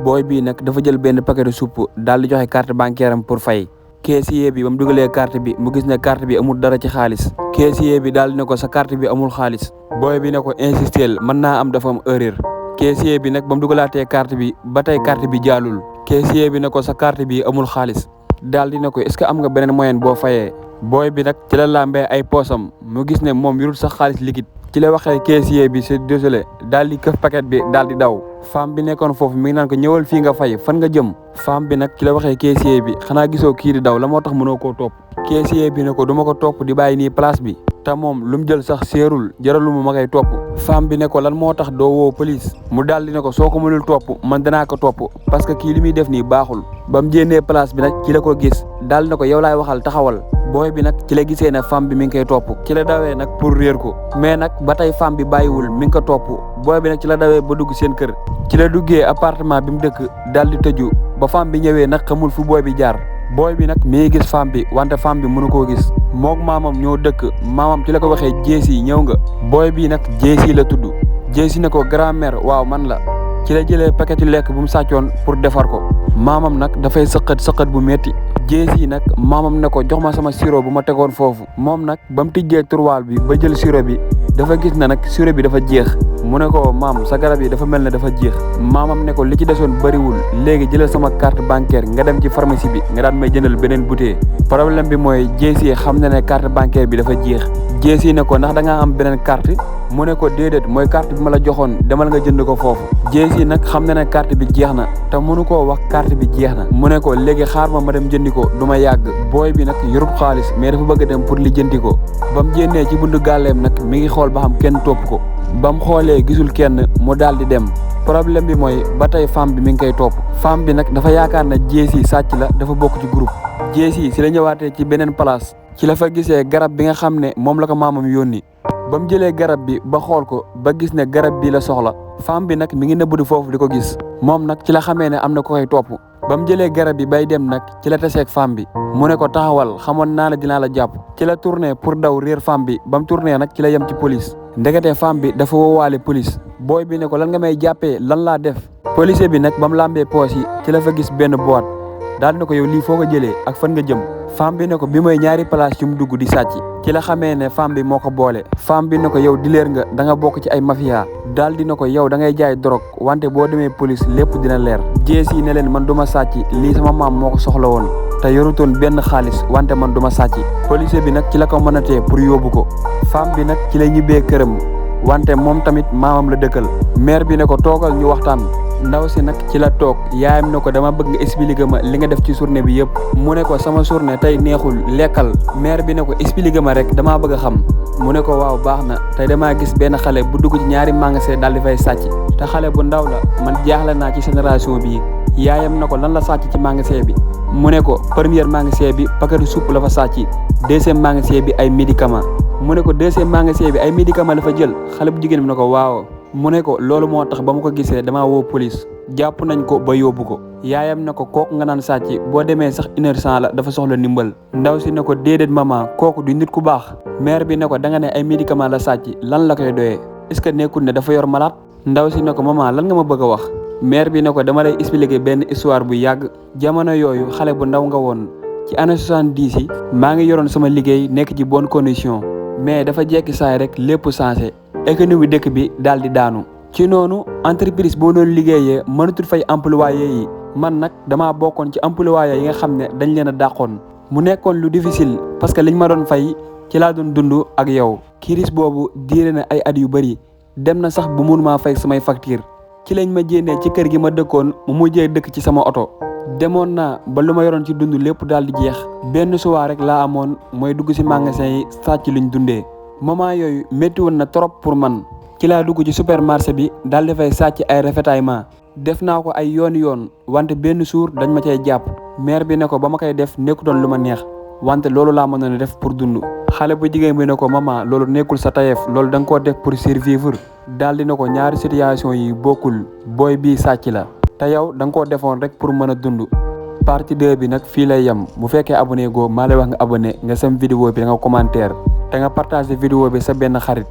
booy bii nag dafa jël benn paquet de soupe daal di joxe carte bancaire am pour fay. caissier bi ba mu dugalee carte bi mu gis ne carte bi amul dara ci xaalis. caissier bi daal di ne ko sa carte bi amul xaalis. booy bi ne ko insistel mën naa am dafa am erreur. caissier bi nag ba mu dugalaatee carte bi ba tey carte bi jàllul. caissier bi ne ko sa carte bi amul xaalis. daal di ne ko est-ce que am nga beneen moyen boo fayee. booy bi nag ci la lambee ay poosam mu gis ne moom yorul sax xaalis liquide. ci la waxee caissier bi c'est désolé daal di këf paquet bi daal di daw. femme bi nekkoon foofu mi ngi naan ko ñëwal fii nga fay fan nga jëm. femme bi nag ci la waxee caissier bi xanaa gisoo kii di daw la moo tax mënoo koo topp. caissier bi ne ko duma ko topp di bàyyi nii place bi. te moom lu mu jël sax seerul jaralu ma koy topp. femme bi ne ko lan moo tax doo woo police. mu daal di ne ko soo ko mënul topp man danaa ko topp parce que kii li muy def nii baaxul. ba mu jénnee place bi nag ci la ko gis daal di ne ko yow laay waxal taxawal. booy bi nag ci la gisee ne femme bi mi ngi koy topp ci la dawee nag pour réer ko mais nag ba tey femme bi bàyyiwul mi ngi ko topp booy bi nag ci la dawee ba dugg seen kër ci la duggee appartement bi mu dëkk daal di tëju ba femme bi ñëwee nag xamul fu booy bi jaar. booy bi nag mi ngi gis femme bi wante femme bi mënu koo gis mook maamam ñoo dëkk maamam ci la ko waxee jeesi ñëw nga. booy bi nag jeesi la tudd jeesi ne ko grand-mère waaw man la. ci la jëlee paquetu lekk bu mu sàccoon pour defar ko maamam nag dafay sëqat bu metti jeesi nag maamam ne ko jox ma sama sirop bu ma tegoon foofu moom nag ba mu tijjee turwaal bi ba jël sirop bi dafa gis na nag sirop bi dafa jeex mu ne ko maam sa garab yi dafa mel ne dafa jeex maamam ne ko li ci desoon bëriwul léegi jëlal sama carte bancaire nga dem ci pharmacie bi nga daan may jëndal beneen bouteille problème bi mooy jeesi xam na ne carte bancaire bi dafa jeex jeesi ne ko ndax da ngaa am beneen carte mu ne ko déedéet mooy carte bi ma la joxoon demal nga jënd ko foofu jeesi nag xam na ne carte bi jeex na te mënu koo wax carte bi jeex na mu ne ko léegi xaar ma dem jëndi ko du ma yàgg booy bi nag yorut xaalis mais dafa bëgg a dem pour li jëndi ko ba mu génnee ci buntu gàlleem nag mi ngi xool ba xam kenn topp ko ba mu xoolee gisul kenn mu daal di dem problème bi mooy ba tey femme bi mi ngi koy topp femme bi nag dafa yaakaar na jeesi sàcc la dafa bokk ci groupe jeesi si la ñëwaatee ci beneen place ci la fa gisee garab bi nga xam ne moom la ko maamam yónni ba mu jëlee garab bi ba xool ko ba gis ne garab bi la soxla femme bi nag mi ngi nëbbatu foofu di ko gis moom nag ci la xamee ne am na ko koy topp ba mu jëlee garab bi bay dem nag ci la taseeg femme bi mu ne ko taxawal xamoon naa ne dinaa la jàpp ci la tourné pour daw réer femme bi ba mu tourné nag ci la yem ci police ndekete femme bi dafa woowaale police booy bi ne ko lan nga may jàppee lan laa def policier bi nag ba mu lambee poos yi ci la fa gis benn boîte daal ne ko yow lii foo ko jëlee ak fan nga jëm femme bi ne ko bi mooy ñaari place yu mu dugg di sàcc ci la xamee ne femme bi moo ko boole femme bi ne ko yow dileer nga da nga bokk ci ay mafia daal di ne ko yow da ngay jaay drogue wante boo demee police lépp dina leer jeesi ne leen man du ma sàcc lii sama maam moo ko soxla woon te yorutoon benn xaalis wante man du ma sàcc policier bi nag ci la ko mënatee pour yóbbu ko femme bi nag ci la ñibbee këram wante moom tamit maamam la dëkkal maire bi ne ko toogal ñu waxtaan ndaw si nag ci la toog yaayam ne ko dama bëgg nga expliquer ma li nga def ci journée bi yëpp mu ne ko sama journée tey neexul lekkal maire bi ne ko expliquer ma rek damaa bëgg a xam mu ne ko waaw baax na tey damaa gis benn xale bu dugg ci ñaari magasin daal di fay sàcc te xale bu ndaw la man jaaxle naa ci génération bii yaayam na ko lan la sàcc ci magasin bi mu ne ko première magasin bi paquetu soupe la fa sàcc deuxième magasin bi ay médicament mu ne ko deuxième magasin bi ay médicament la fa jël xale bu jigéen bi ne ko waaw mu ne ko loolu moo tax ba ma ko gisee damaa woo police jàpp nañ ko ba yóbbu ko yaayam ne ko kooku nga naan sàcc boo demee sax 1h100 la dafa soxla ndimbal ndaw si ne ko déedéet maman kooku du nit ku baax maire bi ne ko da nga ne ay médicament la sàcc lan la koy doyee est-ce que nekkul ne dafa yor malade ndaw si ne ko maman lan nga ma bëgg a wax maire bi ne ko dama lay expliquer benn histoire bu yàgg jamono yooyu xale bu ndaw nga woon ci année 70 yi maa ngi yoroon sama liggéey nekk ci bonne condition mais dafa jekki saay rek lépp changé économie dëkk bi daal di daanu ci noonu entreprise boo doon liggéeyee mënatul fay employé yi man nag damaa bokkoon ci employé yi nga xam ne dañ leen a dàqoon mu nekkoon lu difficile parce que liñ ma doon fay ci laa doon dund ak yow crise boobu diire na ay at yu bëri dem na sax bu mënumaa fay samay facture ci lañ ma jénnee ci kër gi ma dëkkoon mu mujjee dëkk ci sama oto demoon naa ba lu ma yoroon ci dund lépp daal di jeex benn soir rek laa amoon mooy dugg si magasin yi sàcc luñ dundee moment yooyu métti woon na trop pour man ci laa dugg ci supermarché bi daal dafay sàcc ay ravitaillement def naa ko ay yoon wante benn jour dañ ma cay jàpp maire bi ne ko ba ma koy def nekkutoon lu ma neex wante loolu laa mënoon a def pour dund xale bu jigéen bi ne ko maman loolu nekkul sa tayeef loolu da nga koo def pour survivre daal di ne ko ñaari situation yi bokkul booy bii sàcc la te yow da nga koo defoon rek pour mën a dund partie 2 bi nag fii lay yem bu fekkee abonné goo maa lay wax nga abonné nga sam vidéo bi da nga commentaire te nga partagé vidéo bi sa benn xarit